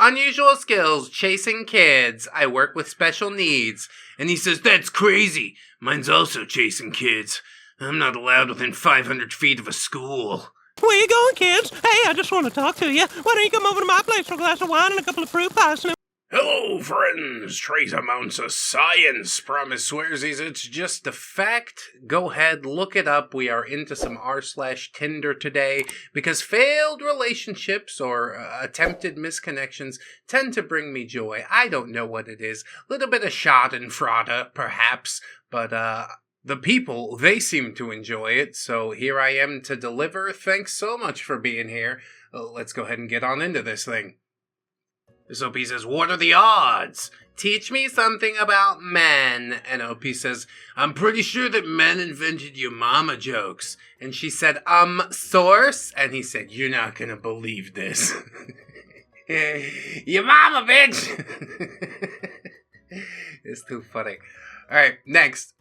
unusual skills, chasing kids. I work with special needs. And he says, that's crazy. Mine's also chasing kids. I'm not allowed within 500 feet of a school. Where you going, kids? Hey, I just want to talk to you. Why don't you come over to my place for a glass of wine and a couple of fruit pies? Hello, friends. Trace amounts of science. Promise swearsies it's just a fact. Go ahead, look it up. We are into some r/Tinder today because failed relationships or attempted misconnections tend to bring me joy. I don't know what it is. A little bit of schadenfreude, perhaps, but the people, they seem to enjoy it, so here I am to deliver. Thanks so much for being here. Let's go ahead and get on into this thing. This OP says, what are the odds? Teach me something about men. And OP says, I'm pretty sure that men invented your mama jokes. And she said, source? And he said, you're not gonna believe this. Your mama, bitch! It's too funny. Alright, next.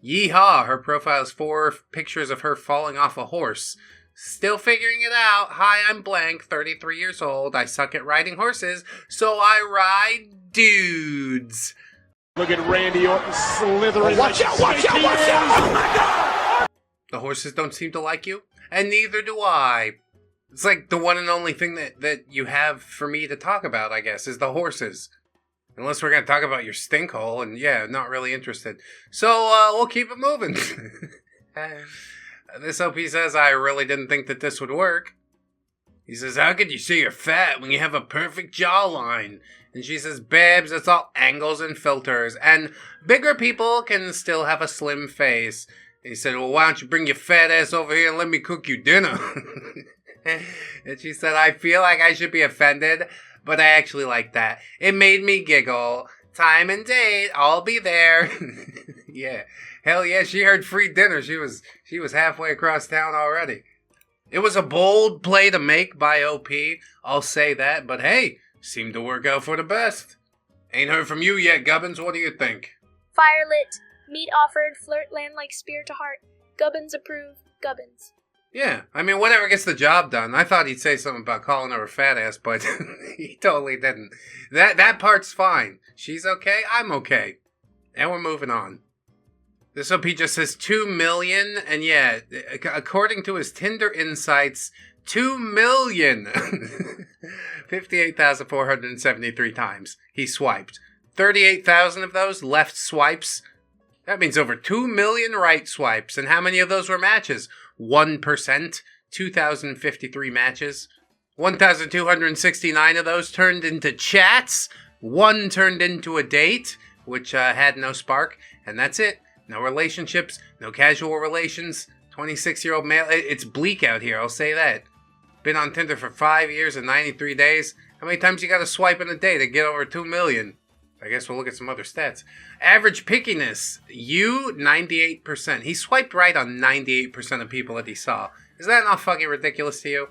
Yeehaw, her profile is 4 pictures of her falling off a horse. Still figuring it out. Hi, I'm blank, 33 years old. I suck at riding horses, so I ride dudes. Look at Randy Orton slithering. Watch out, watch out, watch out! Oh my God! The horses don't seem to like you, and neither do I. It's like the one and only thing that you have for me to talk about, I guess, is the horses. Unless we're going to talk about your stink hole, and yeah, not really interested. So, we'll keep it moving. This OP says, I really didn't think that this would work. He says, how could you say you're fat when you have a perfect jawline? And she says, babes, it's all angles and filters, and bigger people can still have a slim face. And he said, well, why don't you bring your fat ass over here and let me cook you dinner? And she said, I feel like I should be offended, but I actually like that. It made me giggle. Time and date, I'll be there. Yeah. Hell yeah, she heard free dinner. She was halfway across town already. It was a bold play to make by OP, I'll say that, but hey, seemed to work out for the best. Ain't heard from you yet, Gubbins, what do you think? Firelit, meat offered, flirt land like spear to heart. Gubbins approve, Gubbins. Yeah, I mean, whatever gets the job done. I thought he'd say something about calling her a fat ass, but he totally didn't. That part's fine. She's okay, I'm okay. And we're moving on. This OP just says 2 million, and yeah, according to his Tinder insights, 2 million. 58,473 times he swiped. 38,000 of those left swipes. That means over 2 million right swipes. And how many of those were matches? 1%. 2,053 matches. 1,269 of those turned into chats. 1 turned into a date, which had no spark. And that's it. No relationships, no casual relations, 26-year-old male. It's bleak out here, I'll say that. Been on Tinder for 5 years and 93 days. How many times you gotta swipe in a day to get over 2 million? I guess we'll look at some other stats. Average pickiness, you, 98%. He swiped right on 98% of people that he saw. Is that not fucking ridiculous to you?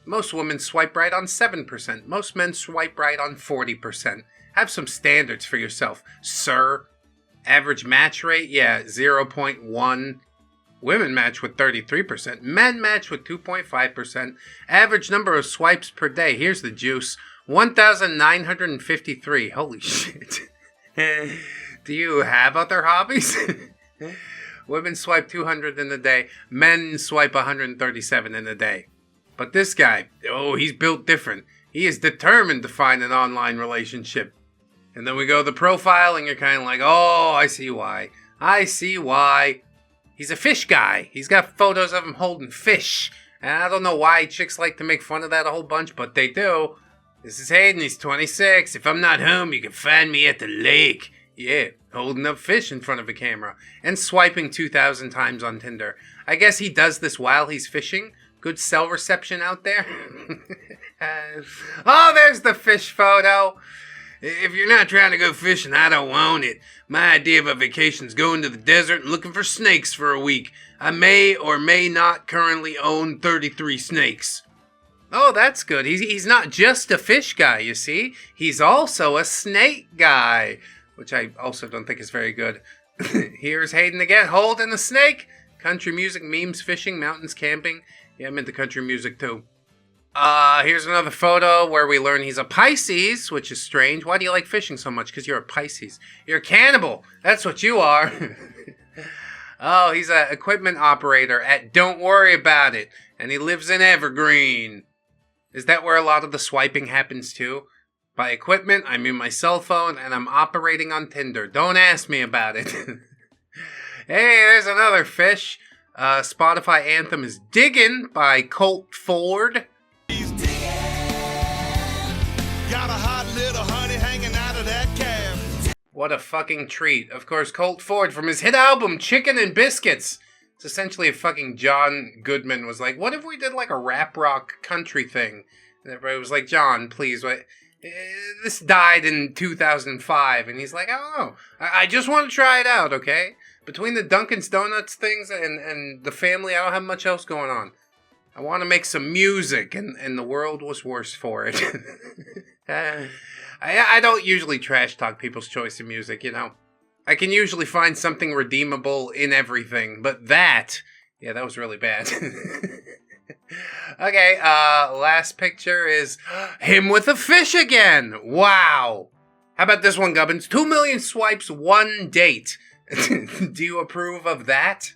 Most women swipe right on 7%. Most men swipe right on 40%. Have some standards for yourself, sir. Average match rate, yeah, 0.1. Women match with 33%. Men match with 2.5%. Average number of swipes per day. Here's the juice. 1,953. Holy shit. Do you have other hobbies? Women swipe 200 in a day. Men swipe 137 in a day. But this guy, oh, he's built different. He is determined to find an online relationship. And then we go to the profile, and you're kind of like, oh, I see why. I see why. He's a fish guy. He's got photos of him holding fish. And I don't know why chicks like to make fun of that a whole bunch, but they do. This is Hayden. He's 26. If I'm not home, you can find me at the lake. Yeah, holding up fish in front of a camera. And swiping 2,000 times on Tinder. I guess he does this while he's fishing. Good cell reception out there. Oh, there's the fish photo. If you're not trying to go fishing, I don't want it. My idea of a vacation is going to the desert and looking for snakes for a week. I may or may not currently own 33 snakes. Oh, that's good. He's not just a fish guy, you see. He's also a snake guy, which I also don't think is very good. Here's Hayden again, holding a snake. Country music, memes, fishing, mountains, camping. Yeah, I'm into country music too. Here's another photo where we learn he's a Pisces, which is strange. Why do you like fishing so much? Because you're a Pisces. You're a cannibal. That's what you are. Oh, he's an equipment operator at Don't Worry About It. And he lives in Evergreen. Is that where a lot of the swiping happens too? By equipment, I mean my cell phone, and I'm operating on Tinder. Don't ask me about it. Hey, there's another fish. Spotify anthem is Diggin' by Colt Ford. Got a hot little honey hanging out of that cab. What a fucking treat. Of course, Colt Ford from his hit album, Chicken and Biscuits. It's essentially a fucking John Goodman was like, what if we did like a rap rock country thing? And everybody was like, John, please, wait. This died in 2005. And he's like, I don't know. I just want to try it out, okay? Between the Dunkin's Donuts things and the family, I don't have much else going on. I want to make some music, and the world was worse for it. I don't usually trash talk people's choice of music, you know. I can usually find something redeemable in everything, but that was really bad. Okay, last picture is him with a fish again. Wow. How about this one, Gubbins? 2 million swipes, 1 date. Do you approve of that?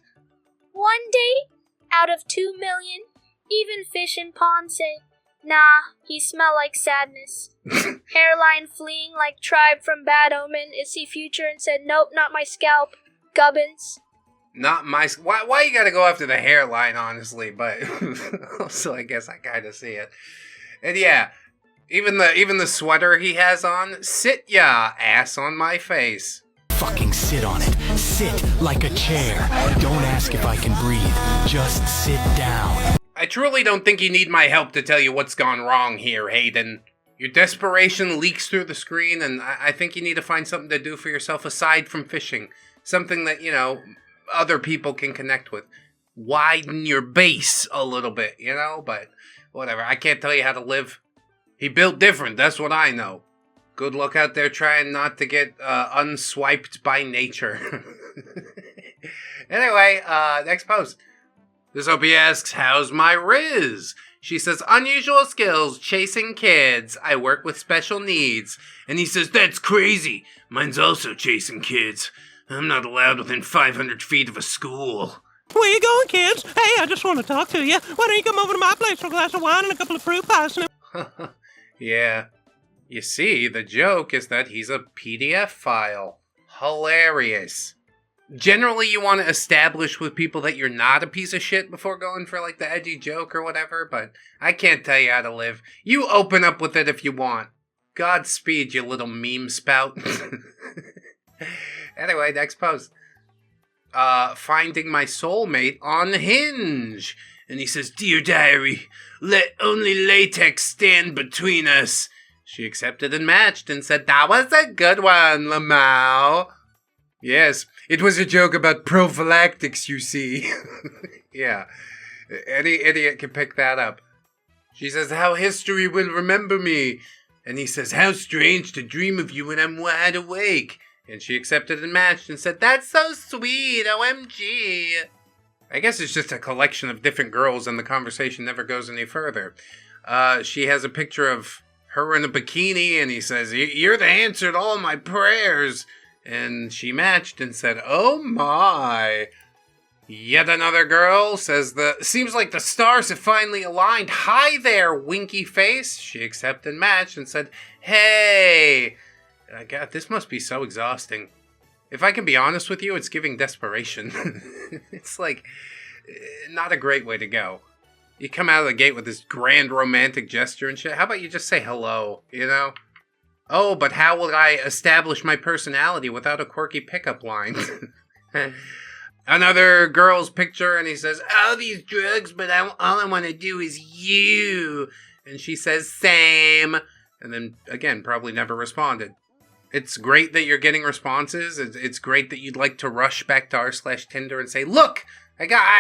1 date out of 2 million? Even fish in pond say, nah, he smell like sadness. Hairline fleeing like tribe from bad omen. Is he future and said, nope, not my scalp. Gubbins. Not my... Why you gotta go after the hairline, honestly? But also, I guess I kind of see it. And yeah, even the sweater he has on, sit ya, ass on my face. Fucking sit on it. Sit like a chair. Don't ask if I can breathe. Just sit down. I truly don't think you need my help to tell you what's gone wrong here, Hayden. Your desperation leaks through the screen, and I think you need to find something to do for yourself aside from fishing. Something that, you know, other people can connect with. Widen your base a little bit, you know? But whatever, I can't tell you how to live. He built different, that's what I know. Good luck out there trying not to get unswiped by nature. Anyway, next post. This Opie asks, how's my Riz? She says, unusual skills, chasing kids. I work with special needs. And he says, that's crazy. Mine's also chasing kids. I'm not allowed within 500 feet of a school. Where you going, kids? Hey, I just want to talk to you. Why don't you come over to my place for a glass of wine and a couple of fruit pies? Yeah. You see, the joke is that he's a PDF file. Hilarious. Generally, you want to establish with people that you're not a piece of shit before going for, like, the edgy joke or whatever, but I can't tell you how to live. You open up with it if you want. Godspeed, you little meme spout. Anyway, next post. Finding my soulmate on Hinge. And he says, Dear Diary, let only latex stand between us. She accepted and matched and said, that was a good one, Lamau. Yes, it was a joke about prophylactics, you see. Yeah, any idiot can pick that up. She says, how history will remember me. And he says, how strange to dream of you when I'm wide awake. And she accepted and matched and said, that's so sweet, OMG. I guess it's just a collection of different girls and the conversation never goes any further. She has a picture of her in a bikini and he says, you're the answer to all my prayers. And she matched and said, oh my. Yet another girl says, seems like the stars have finally aligned. Hi there, winky face. She accepted and matched and said, hey. God, this must be so exhausting. If I can be honest with you, it's giving desperation. It's like, not a great way to go. You come out of the gate with this grand romantic gesture and shit. How about you just say hello, you know? Oh, but how will I establish my personality without a quirky pickup line? Another girl's picture, and he says, all these drugs, but all I want to do is you. And she says, same. And then, again, probably never responded. It's great that you're getting responses. It's great that you'd like to rush back to r/Tinder and say, look,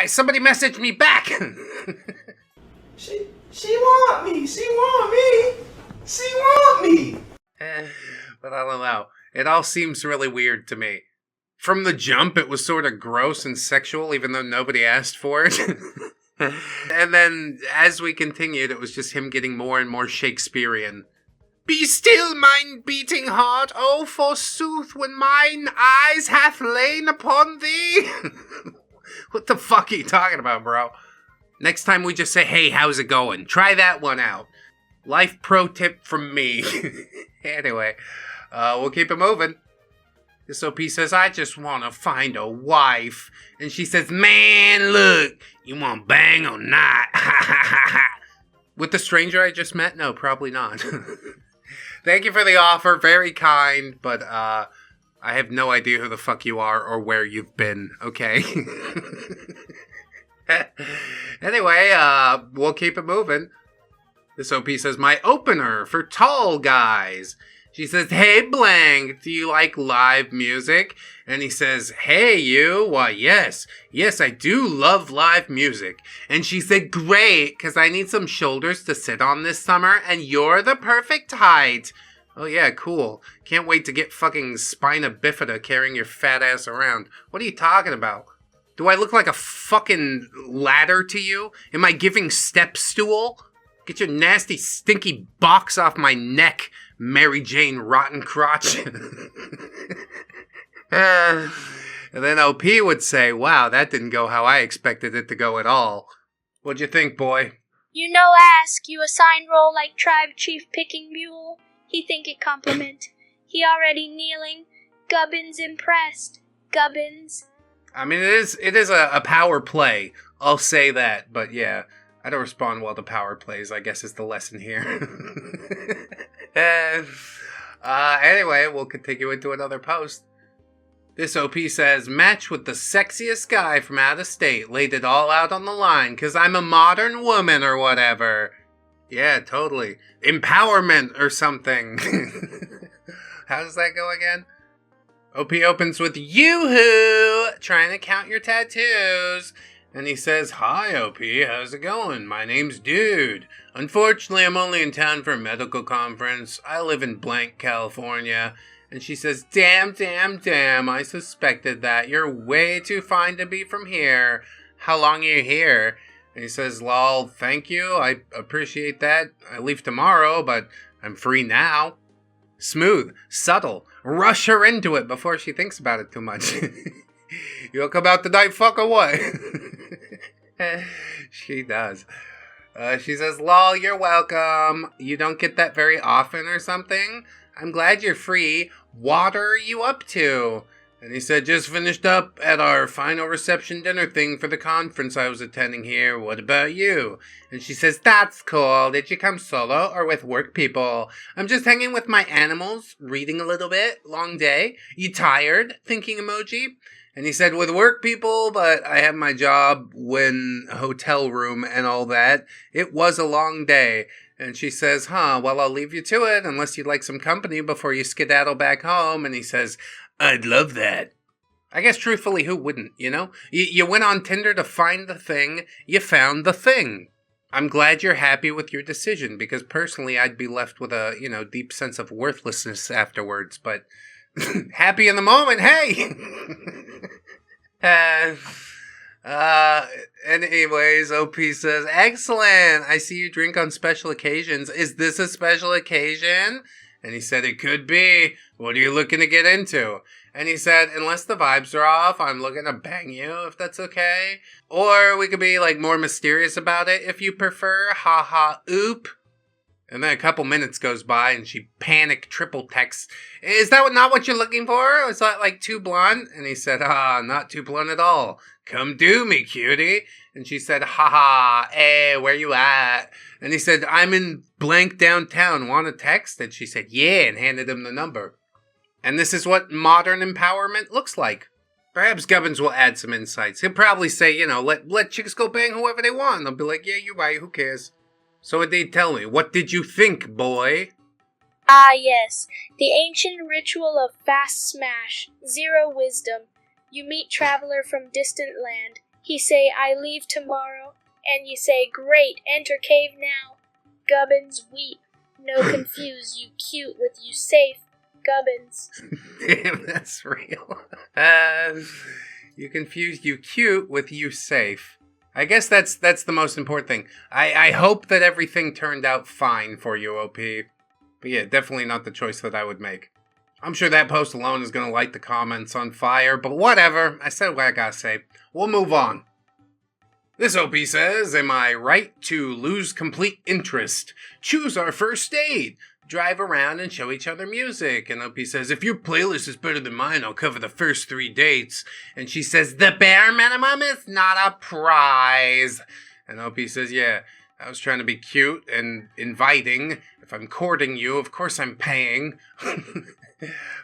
somebody messaged me back. She want me. She want me. She want me. But I don't know. It all seems really weird to me. From the jump, it was sort of gross and sexual, even though nobody asked for it. And then as we continued, it was just him getting more and more Shakespearean. Be still, mine beating heart, oh forsooth, when mine eyes hath lain upon thee. What the fuck are you talking about, bro? Next time we just say, hey, how's it going? Try that one out. Life pro tip from me. Anyway, we'll keep it moving. This OP says, I just want to find a wife. And she says, man, look, you want bang or not? With the stranger I just met? No, probably not. Thank you for the offer. Very kind, but I have no idea who the fuck you are or where you've been, okay? Anyway, we'll keep it moving. This OP says, my opener for tall guys. She says, hey, blank, do you like live music? And he says, hey, you? Why, yes. Yes, I do love live music. And she said, great, because I need some shoulders to sit on this summer, and you're the perfect height. Oh, yeah, cool. Can't wait to get fucking spina bifida carrying your fat ass around. What are you talking about? Do I look like a fucking ladder to you? Am I giving step stool? Get your nasty, stinky box off my neck, Mary Jane Rotten Crotch. And then OP would say, wow, that didn't go how I expected it to go at all. What'd you think, boy? You no ask, you assign role like tribe chief picking mule. He think it compliment. He already kneeling. Gubbins impressed. Gubbins. I mean, it is a power play. I'll say that, but yeah, I don't respond well to power plays, I guess is the lesson here. Anyway, we'll continue into another post. This OP says, match with the sexiest guy from out of state, laid it all out on the line, 'cause I'm a modern woman or whatever. Yeah, totally. Empowerment or something. How does that go again? OP opens with, yoo-hoo, trying to count your tattoos. And he says, hi, OP, how's it going? My name's Dude. Unfortunately, I'm only in town for a medical conference. I live in blank, California. And she says, damn, I suspected that. You're way too fine to be from here. How long are you here? And he says, lol, thank you. I appreciate that. I leave tomorrow, but I'm free now. Smooth, subtle. Rush her into it before she thinks about it too much. You'll come out tonight, fuck, or what? She does. She says, lol, you're welcome. You don't get that very often or something? I'm glad you're free. What are you up to? And he said, just finished up at our final reception dinner thing for the conference I was attending here. What about you? And she says, that's cool. Did you come solo or with work people? I'm just hanging with my animals, reading a little bit. Long day. You tired? Thinking emoji. And he said, with work people, but I have my job when hotel room and all that. It was a long day. And she says, well, I'll leave you to it unless you'd like some company before you skedaddle back home. And he says, I'd love that. I guess truthfully, who wouldn't, you know? You went on Tinder to find the thing. You found the thing. I'm glad you're happy with your decision because personally I'd be left with a, deep sense of worthlessness afterwards. But happy in the moment, hey! Anyways, OP says, excellent. I see you drink on special occasions. Is this a special occasion? And he said, it could be. What are you looking to get into? And he said, unless the vibes are off, I'm looking to bang you, if that's okay. Or we could be, more mysterious about it, if you prefer. Ha ha, oop. And then a couple minutes goes by, and she panic triple texts, is that not what you're looking for? Is that, too blunt? And he said, not too blunt at all. Come do me, cutie. And she said, ha, hey, where you at? And he said, I'm in blank downtown. Want a text? And she said, yeah, and handed him the number. And this is what modern empowerment looks like. Perhaps Gubbins will add some insights. He'll probably say, let chicks go bang whoever they want. And they'll be like, yeah, you're right, who cares? So indeed, tell me, what did you think, boy? Ah, yes, the ancient ritual of fast smash, zero wisdom. You meet traveler from distant land. He say, I leave tomorrow. And you say, great, enter cave now. Gubbins weep. No confuse, you cute with you safe. Gubbins. Damn, that's real. You confused you cute with you safe. I guess that's the most important thing. I hope that everything turned out fine for you, OP. But yeah, definitely not the choice that I would make. I'm sure that post alone is going to light the comments on fire, but whatever. I said what I gotta say. We'll move on. This OP says, am I right to lose complete interest? Choose our first date. Drive around and show each other music. And OP says, if your playlist is better than mine, I'll cover the first 3 dates. And she says, the bare minimum is not a prize. And OP says, yeah, I was trying to be cute and inviting. If I'm courting you, of course I'm paying.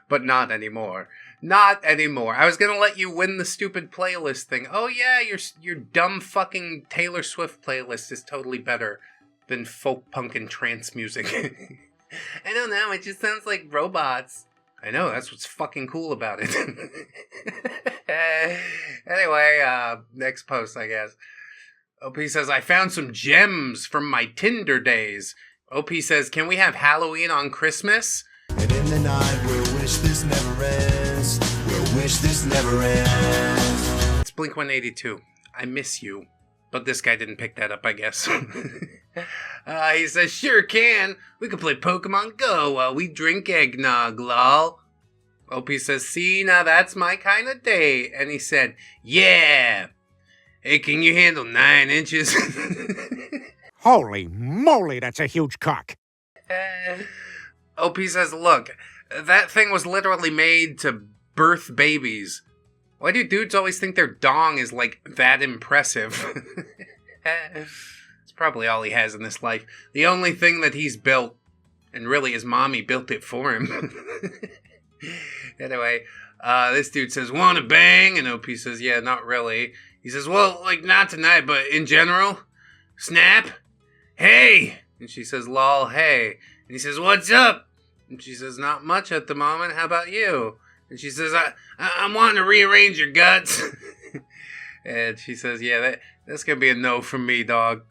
But not anymore. Not anymore. I was gonna let you win the stupid playlist thing. Oh yeah, your dumb fucking Taylor Swift playlist is totally better than folk punk and trance music. I don't know, it just sounds like robots. I know, that's what's fucking cool about it. Anyway, next post, I guess. OP says, I found some gems from my Tinder days. OP says, can we have Halloween on Christmas? And in the night, we'll wish this never ends. We'll wish this never ends. It's Blink-182. I miss you. But this guy didn't pick that up, I guess. He says, sure can. We can play Pokemon Go while we drink eggnog, lol. OP says, see, now that's my kind of day. And he said, yeah. Hey, can you handle 9 inches? Holy moly, that's a huge cock. OP says, look, that thing was literally made to birth babies. Why do dudes always think their dong is, like, that impressive? It's probably all he has in this life. The only thing that he's built, and really his mommy built it for him. Anyway, this dude says, wanna bang? And OP says, yeah, not really. He says, well, like, not tonight, but in general. Snap? Hey! And she says, lol, hey. And he says, what's up? And she says, not much at the moment. How about you? And she says, I'm wanting to rearrange your guts. And she says, yeah, that's going to be a no from me, dog.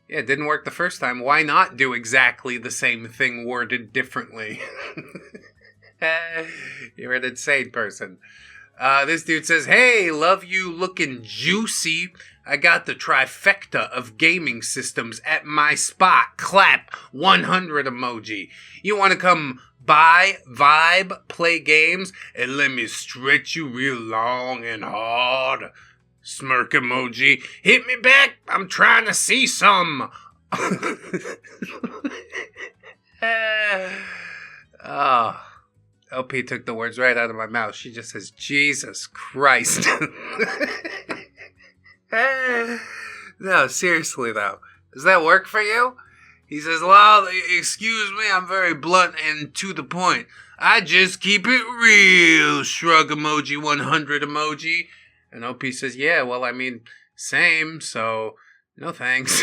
Yeah, it didn't work the first time. Why not do exactly the same thing worded differently? You're an insane person. This dude says, hey, love you looking juicy. I got the trifecta of gaming systems at my spot. Clap 100 emoji. You want to come by, vibe, play games, and let me stretch you real long and hard? Smirk emoji. Hit me back. I'm trying to see some. LP took the words right out of my mouth. She just says, Jesus Christ. No, seriously though. Does that work for you? He says, well, excuse me, I'm very blunt and to the point. I just keep it real. Shrug emoji, 100 emoji. And OP says, yeah, well, I mean, same, so no thanks.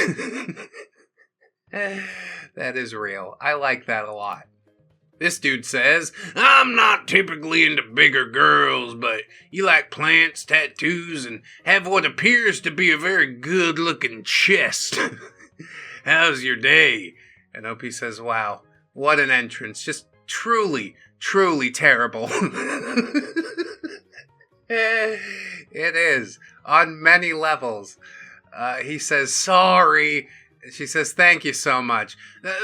That is real. I like that a lot. This dude says, I'm not typically into bigger girls, but you like plants, tattoos, and have what appears to be a very good-looking chest. How's your day? And OP says, wow, what an entrance. Just truly, truly terrible. It is, on many levels. He says, sorry. She says, thank you so much.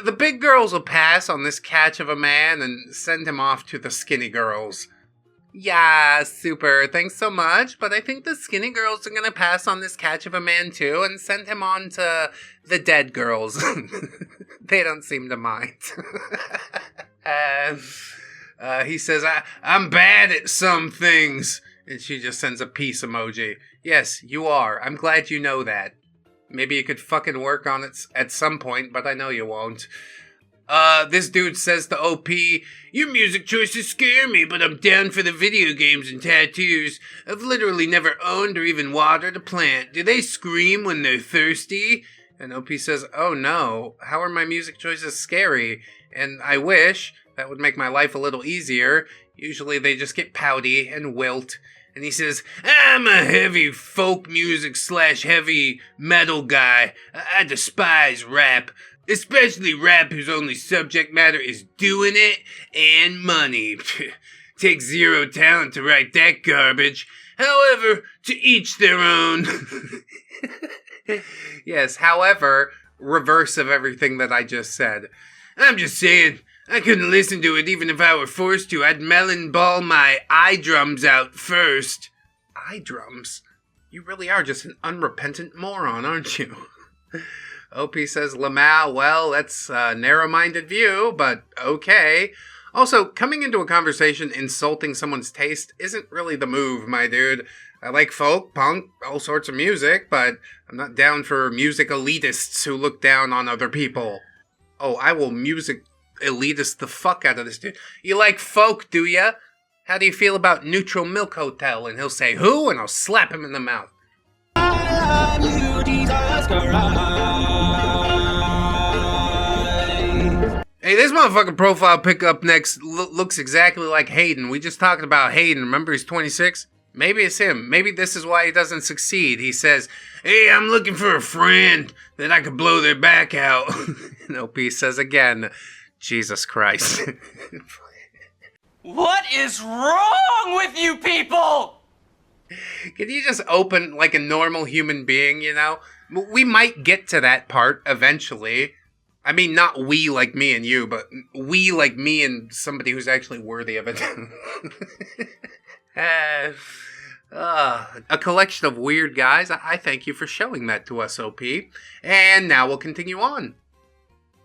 The big girls will pass on this catch of a man and send him off to the skinny girls. Yeah, super, thanks so much, but I think the skinny girls are gonna pass on this catch of a man too and send him on to the dead girls. They don't seem to mind. He says, I'm bad at some things. And she just sends a peace emoji. Yes, you are. I'm glad you know that. Maybe you could fucking work on it at some point, but I know you won't. This dude says to OP, your music choices scare me, but I'm down for the video games and tattoos. I've literally never owned or even watered a plant. Do they scream when they're thirsty? And OP says, oh no, how are my music choices scary? And I wish that would make my life a little easier. Usually they just get pouty and wilt. And he says, I'm a heavy folk music / heavy metal guy. I despise rap. Especially rap whose only subject matter is doing it and money. Takes zero talent to write that garbage. However, to each their own. Yes, however, reverse of everything that I just said. I'm just saying, I couldn't listen to it even if I were forced to. I'd melon ball my eye drums out first. Eye drums? You really are just an unrepentant moron, aren't you? OP says, Lamau, well, that's a narrow-minded view, but okay. Also, coming into a conversation insulting someone's taste isn't really the move, my dude. I like folk, punk, all sorts of music, but I'm not down for music elitists who look down on other people. Oh, I will music elitist the fuck out of this dude. You like folk, do ya? How do you feel about Neutral Milk Hotel? And he'll say, who? And I'll slap him in the mouth. Hey, this motherfucking profile pic up next looks exactly like Hayden. We just talked about Hayden. Remember he's 26? Maybe it's him. Maybe this is why he doesn't succeed. He says, hey, I'm looking for a friend that I could blow their back out. And OP says again, Jesus Christ. What is wrong with you people? Can you just open like a normal human being, you know? We might get to that part eventually. I mean, not we like me and you, but we like me and somebody who's actually worthy of it. A collection of weird guys. I thank you for showing that to us, OP. And now we'll continue on.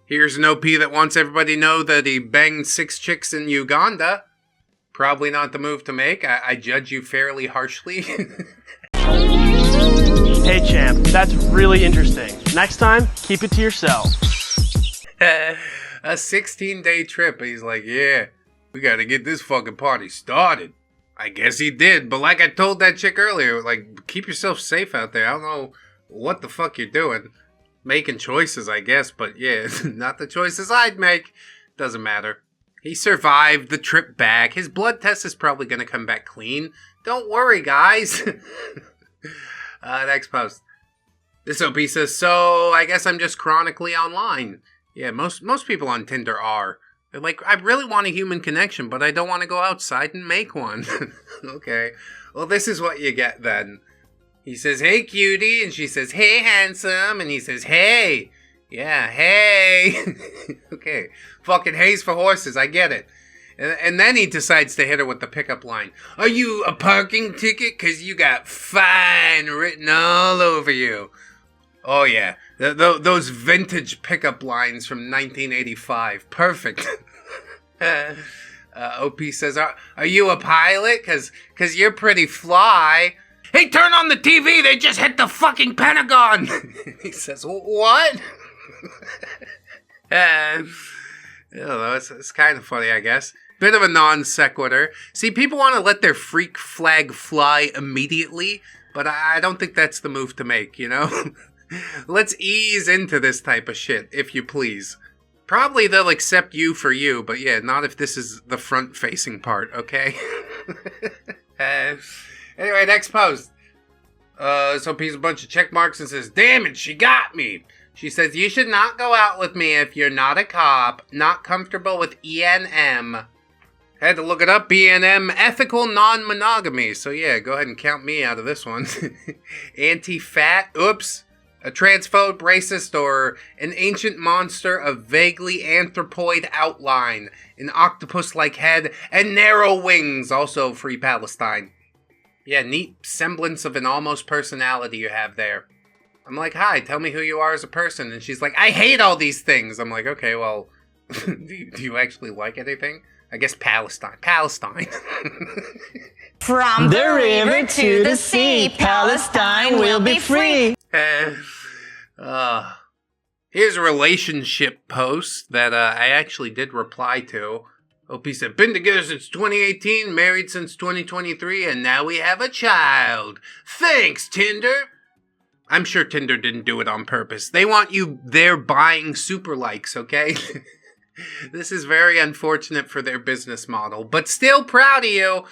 Here's an OP that wants everybody to know that he banged 6 chicks in Uganda. Probably not the move to make. I judge you fairly harshly. Hey champ, that's really interesting. Next time, keep it to yourself. A 16-day trip. He's like, yeah, we gotta get this fucking party started. I guess he did, but like I told that chick earlier, like, keep yourself safe out there. I don't know what the fuck you're doing. Making choices, I guess, but yeah, not the choices I'd make. Doesn't matter. He survived the trip back. His blood test is probably gonna come back clean. Don't worry, guys. Next post. This OP says, so I guess I'm just chronically online. Yeah, most people on Tinder are. They're like, I really want a human connection, but I don't want to go outside and make one. Okay. Well, this is what you get then. He says, hey, cutie. And she says, hey, handsome. And he says, hey. Yeah, hey. Okay. Fucking hay's for horses. I get it. And then he decides to hit her with the pickup line. Are you a parking ticket? 'Cause you got fine written all over you. Oh, yeah. Those vintage pickup lines from 1985. Perfect. OP says, are you a pilot? 'Cause you're pretty fly. Hey, turn on the TV. They just hit the fucking Pentagon. He says, what? I don't know. It's kind of funny, I guess. Bit of a non sequitur. See, people want to let their freak flag fly immediately, but I don't think that's the move to make, you know? Let's ease into this type of shit, if you please. Probably they'll accept you for you, but yeah, not if this is the front-facing part, okay? Anyway, next post. So he's a bunch of check marks and says, damn it, she got me. She says, you should not go out with me if you're not a cop, not comfortable with E&M. Had to look it up, E&M, ethical non-monogamy. So yeah, go ahead and count me out of this one. Anti-fat, oops. A transphobe, racist, or an ancient monster of vaguely anthropoid outline, an octopus-like head, and narrow wings, also free Palestine. Yeah, neat semblance of an almost personality you have there. I'm like, hi, tell me who you are as a person. And she's like, I hate all these things. I'm like, okay, well, do you actually like anything? I guess Palestine. Palestine. From the river to the sea, Palestine will be free. Here's a relationship post that I actually did reply to. OP said, been together since 2018, married since 2023, and now we have a child. Thanks, Tinder. I'm sure Tinder didn't do it on purpose. They want you there buying super likes, okay? This is very unfortunate for their business model, but still proud of you.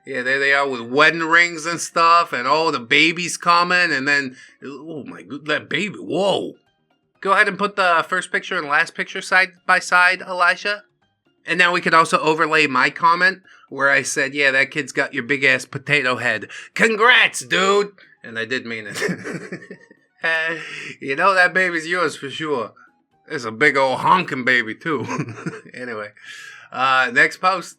Yeah, there they are with wedding rings and stuff, and oh, the baby's coming, and then, oh my god, that baby, whoa. Go ahead and put the first picture and last picture side by side, Elijah. And now we could also overlay my comment, where I said, yeah, that kid's got your big-ass potato head. Congrats, dude! And I did mean it. You know that baby's yours for sure. It's a big old honking baby, too. Anyway, next post.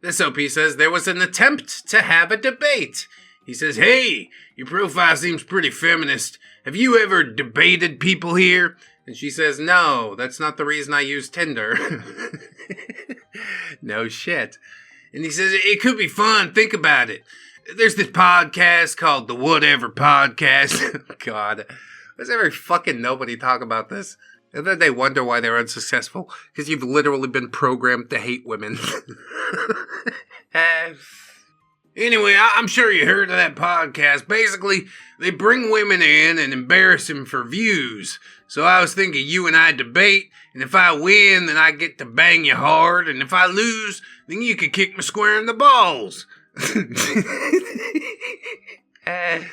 This OP says, there was an attempt to have a debate. He says, hey, your profile seems pretty feminist. Have you ever debated people here? And she says, no, that's not the reason I use Tinder. No shit. And he says, it could be fun. Think about it. There's this podcast called the Whatever Podcast. God, does every fucking nobody talk about this? And then they wonder why they're unsuccessful. Because you've literally been programmed to hate women. Anyway, I'm sure you heard of that podcast. Basically, they bring women in and embarrass them for views. So I was thinking you and I debate, and if I win, then I get to bang you hard, and if I lose, then you can kick me square in the balls. And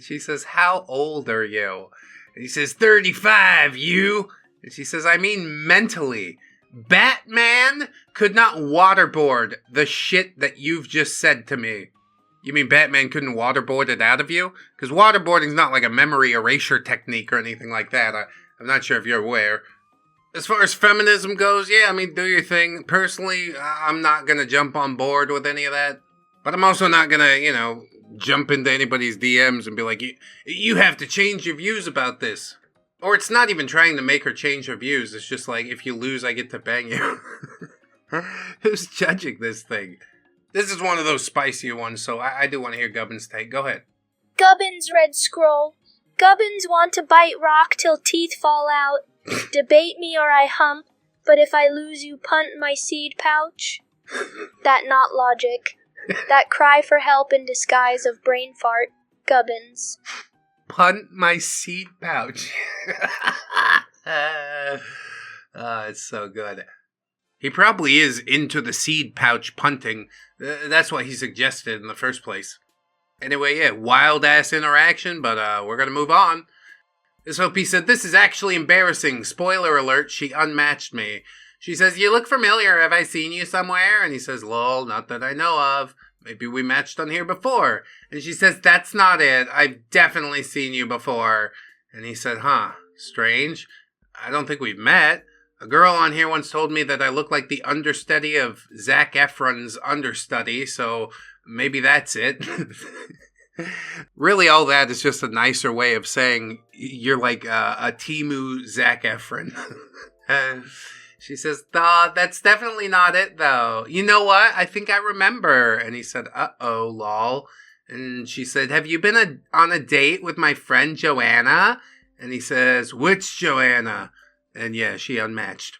she says, how old are you? And he says, 35, you. And she says, I mean mentally. Batman could not waterboard the shit that you've just said to me. You mean Batman couldn't waterboard it out of you? Because waterboarding's not like a memory erasure technique or anything like that. I'm not sure if you're aware. As far as feminism goes, yeah, I mean, do your thing. Personally, I'm not going to jump on board with any of that. But I'm also not going to, jump into anybody's DMs and be like, you have to change your views about this. Or it's not even trying to make her change her views. It's just like, if you lose, I get to bang you. Who's judging this thing? This is one of those spicier ones, so I do want to hear Gubbins' take. Go ahead. Gubbins read scroll. Gubbins want to bite rock till teeth fall out. Debate me or I hump, but if I lose you punt my seed pouch. That not logic. That cry for help in disguise of brain fart. Gubbins. Punt my seed pouch. It's so good. He probably is into the seed pouch punting. That's what he suggested in the first place. Anyway, yeah, wild-ass interaction, but we're gonna move on. This OP said, this is actually embarrassing. Spoiler alert, she unmatched me. She says, you look familiar. Have I seen you somewhere? And he says, lol, not that I know of. Maybe we matched on here before. And she says, that's not it. I've definitely seen you before. And he said, huh, strange. I don't think we've met. A girl on here once told me that I look like the understudy of Zac Efron's understudy, so maybe that's it. Really, all that is just a nicer way of saying you're like a Temu Zac Efron. She says, that's definitely not it, though. You know what? I think I remember. And he said, uh-oh, lol. And she said, have you been on a date with my friend Joanna? And he says, which Joanna? And yeah, she unmatched.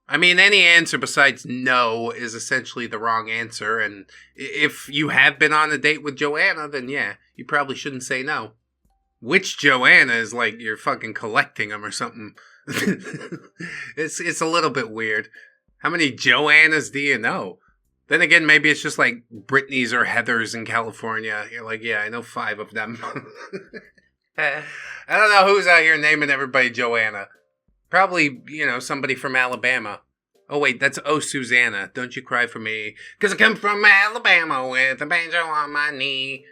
I mean, any answer besides no is essentially the wrong answer. And if you have been on a date with Joanna, then yeah, you probably shouldn't say no. Which Joanna is like you're fucking collecting them or something. It's a little bit weird. How many Joannas do you know? Then again, maybe it's just like Britneys or Heathers in California. You're like, yeah, I know 5 of them. I don't know who's out here naming everybody Joanna. Probably, somebody from Alabama. Oh, wait, that's Oh, Susanna. Don't you cry for me. 'Cause I come from Alabama with a banjo on my knee.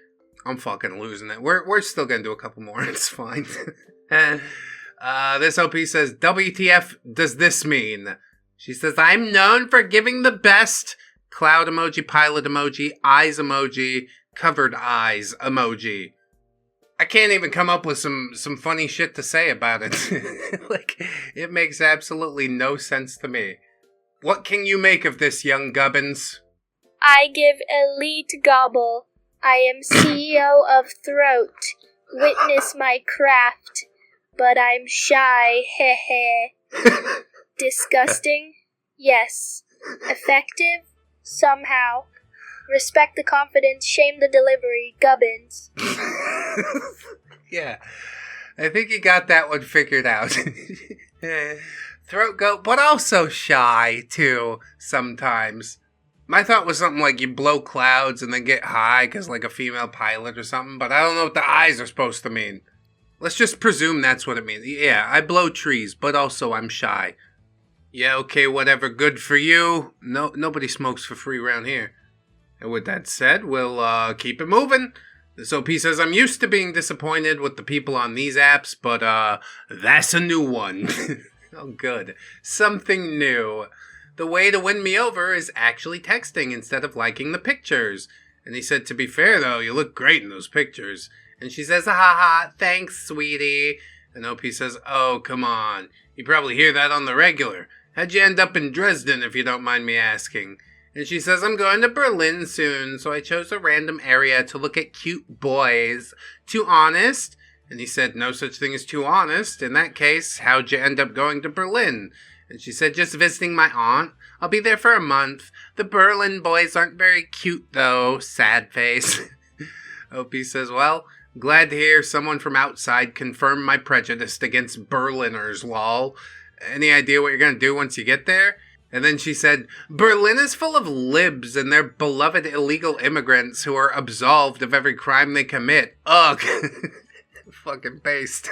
I'm fucking losing it. We're still gonna do a couple more. It's fine. This OP says, WTF does this mean? She says, I'm known for giving the best cloud emoji, pilot emoji, eyes emoji, covered eyes emoji. I can't even come up with some funny shit to say about it. Like, it makes absolutely no sense to me. What can you make of this, young Gubbins? I give elite gobble. I am CEO of Throat. Witness my craft. But I'm shy, heh heh. Disgusting? Yes. Effective? Somehow. Respect the confidence, shame the delivery, Gubbins. Yeah, I think you got that one figured out. Throat goat, but also shy, too, sometimes. My thought was something like you blow clouds and then get high because like a female pilot or something, but I don't know what the eyes are supposed to mean. Let's just presume that's what it means. Yeah, I blow trees, but also I'm shy. Yeah, okay, whatever, good for you. Nobody smokes for free around here. And with that said, we'll keep it moving. This OP says, I'm used to being disappointed with the people on these apps, but that's a new one. Oh, good. Something new. The way to win me over is actually texting instead of liking the pictures. And he said, to be fair, though, you look great in those pictures. And she says, haha, thanks, sweetie. And OP says, oh, come on. You probably hear that on the regular. How'd you end up in Dresden, if you don't mind me asking? And she says, I'm going to Berlin soon, so I chose a random area to look at cute boys. Too honest? And he said, no such thing as too honest. In that case, how'd you end up going to Berlin? And she said, just visiting my aunt. I'll be there for a month. The Berlin boys aren't very cute, though. Sad face. OP says, well, glad to hear someone from outside confirm my prejudice against Berliners, lol. Any idea what you're going to do once you get there? And then she said, Berlin is full of libs and their beloved illegal immigrants who are absolved of every crime they commit. Ugh. Fucking paste.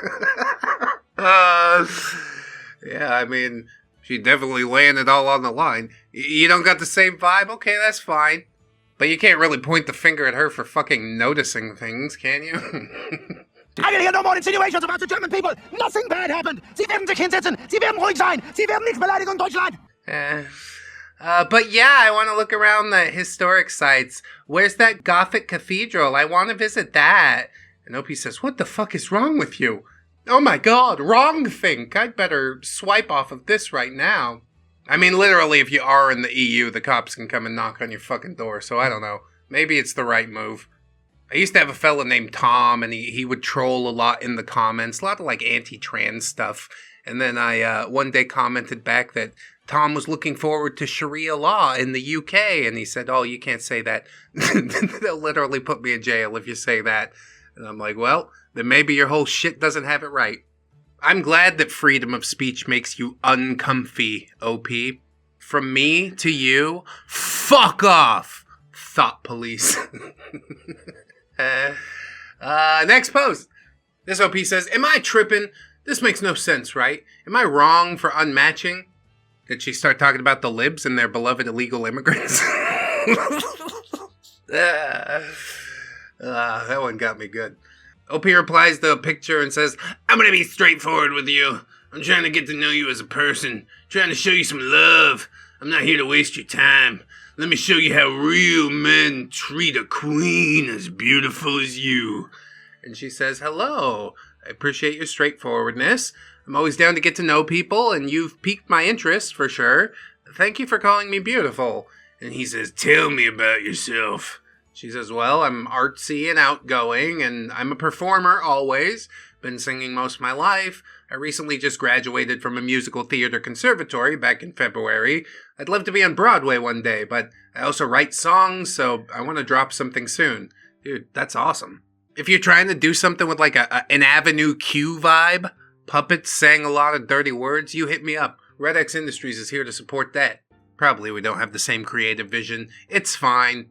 Yeah, I mean, she definitely laying it all on the line. You don't got the same vibe? Okay, that's fine. But you can't really point the finger at her for fucking noticing things, can you? I will hear no more insinuations about the German people. Nothing bad happened. Sie werden sich hinsetzen. Sie werden ruhig sein. Sie werden nicht beleidigen Deutschland. But yeah, I want to look around the historic sites. Where's that Gothic cathedral? I want to visit that. And Opie says, what the fuck is wrong with you? Oh my god, wrong think. I'd better swipe off of this right now. I mean, literally, if you are in the EU, the cops can come and knock on your fucking door, so I don't know. Maybe it's the right move. I used to have a fella named Tom, and he would troll a lot in the comments, a lot of, like, anti-trans stuff. And then I one day commented back that Tom was looking forward to Sharia law in the UK, and he said, oh, you can't say that. They'll literally put me in jail if you say that. And I'm like, well, then maybe your whole shit doesn't have it right. I'm glad that freedom of speech makes you uncomfy, OP. From me to you, fuck off, thought police. Next post. This OP says, am I tripping? This makes no sense, right? Am I wrong for unmatching? Did she start talking about the libs and their beloved illegal immigrants? That one got me good. OP replies to a picture and says, I'm gonna be straightforward with you. I'm trying to get to know you as a person. Trying to show you some love. I'm not here to waste your time. Let me show you how real men treat a queen as beautiful as you. And she says, hello. I appreciate your straightforwardness. I'm always down to get to know people, and you've piqued my interest, for sure. Thank you for calling me beautiful. And he says, tell me about yourself. She says, well, I'm artsy and outgoing, and I'm a performer always. Been singing most of my life. I recently just graduated from a musical theater conservatory back in February. I'd love to be on Broadway one day, but I also write songs, so I want to drop something soon. Dude, that's awesome. If you're trying to do something with like an Avenue Q vibe, puppets saying a lot of dirty words, you hit me up. ReddX Industries is here to support that. Probably we don't have the same creative vision. It's fine.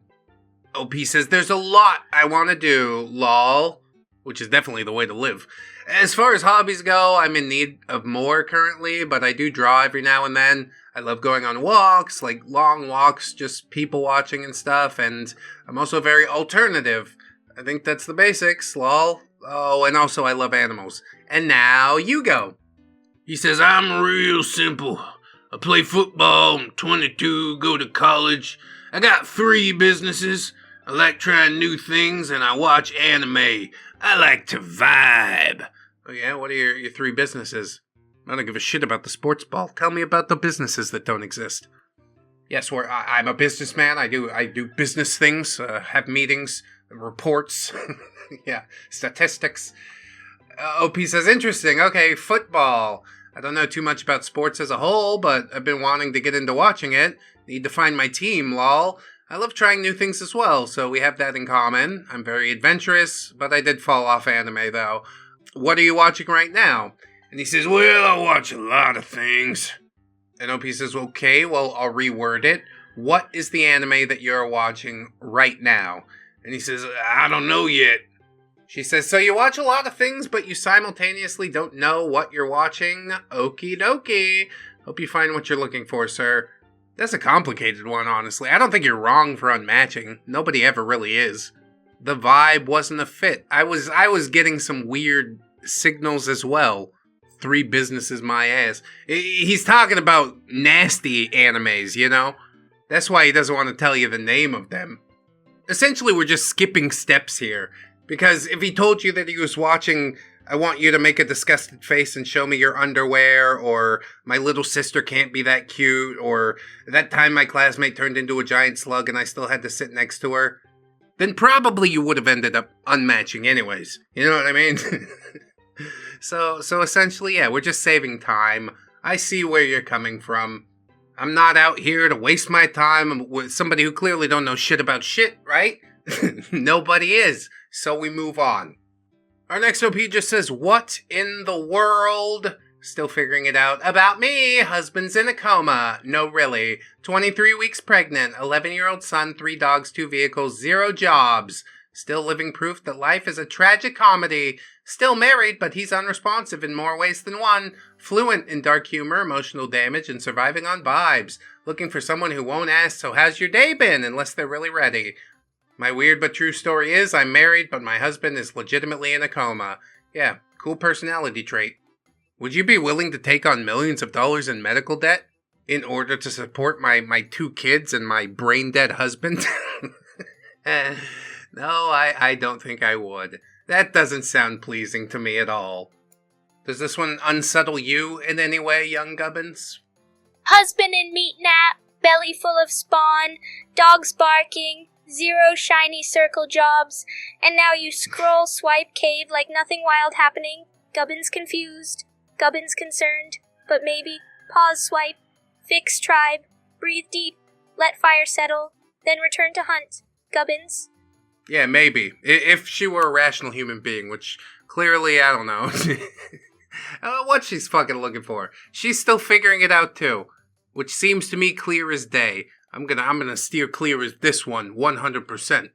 OP says, there's a lot I want to do, lol. Which is definitely the way to live. As far as hobbies go, I'm in need of more currently, but I do draw every now and then. I love going on walks, like long walks, just people watching and stuff, and I'm also very alternative. I think that's the basics, lol. Oh, and also I love animals. And now you go. He says, I'm real simple. I play football, I'm 22, go to college. I got 3 businesses. I like trying new things, and I watch anime. I like to vibe. Oh yeah, what are your 3 businesses? I don't give a shit about the sports ball. Tell me about the businesses that don't exist. Yes, I'm a businessman. I do business things, have meetings, reports, yeah, statistics. OP says, interesting. Okay, football. I don't know too much about sports as a whole, but I've been wanting to get into watching it. Need to find my team, lol. I love trying new things as well, so we have that in common. I'm very adventurous, but I did fall off anime, though. What are you watching right now? And he says, well, I watch a lot of things. And OP says, okay, well, I'll reword it. What is the anime that you're watching right now? And he says, I don't know yet. She says, so you watch a lot of things, but you simultaneously don't know what you're watching? Okie dokie. Hope you find what you're looking for, sir. That's a complicated one, honestly. I don't think you're wrong for unmatching. Nobody ever really is. the vibe wasn't a fit. I was getting some weird signals as well. 3 businesses my ass. He's talking about nasty animes, you know? That's why he doesn't want to tell you the name of them. Essentially, we're just skipping steps here. Because if he told you that he was watching I Want You to Make a Disgusted Face and Show Me Your Underwear, or My Little Sister Can't Be That Cute, or That Time My Classmate Turned Into a Giant Slug and I Still Had to Sit Next to Her, then probably you would have ended up unmatching anyways. You know what I mean? So essentially, yeah, we're just saving time. I see where you're coming from. I'm not out here to waste my time with somebody who clearly don't know shit about shit, right? Nobody is. So we move on. Our next OP just says, what in the world? Still figuring it out. About me, husband's in a coma. No, really. 23 weeks pregnant, 11-year-old son, 3 dogs, 2 vehicles, 0 jobs. Still living proof that life is a tragic comedy. Still married, but he's unresponsive in more ways than one. Fluent in dark humor, emotional damage, and surviving on vibes. Looking for someone who won't ask, so how's your day been, unless they're really ready. My weird but true story is, I'm married, but my husband is legitimately in a coma. Yeah, cool personality trait. Would you be willing to take on millions of dollars in medical debt in order to support my 2 kids and my brain-dead husband? No, I don't think I would. That doesn't sound pleasing to me at all. Does this one unsettle you in any way, young gubbins? Husband in meat nap, belly full of spawn, dogs barking, 0 shiny circle jobs, and now you scroll swipe cave like nothing wild happening. Gubbins confused, Gubbins concerned, but maybe, pause swipe, fix tribe, breathe deep, let fire settle, then return to hunt. Gubbins. Yeah, maybe. If she were a rational human being, which clearly, I don't know. I don't know what she's fucking looking for. She's still figuring it out too, which seems to me clear as day. I'm gonna steer clear as this one, 100%.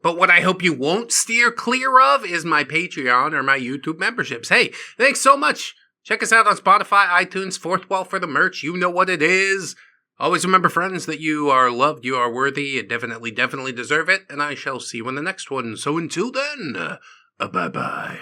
But what I hope you won't steer clear of is my Patreon or my YouTube memberships. Hey, thanks so much. Check us out on Spotify, iTunes, Fourth Wall for the merch. You know what it is. Always remember, friends, that you are loved, you are worthy, you definitely deserve it, and I shall see you in the next one. So until then, bye-bye.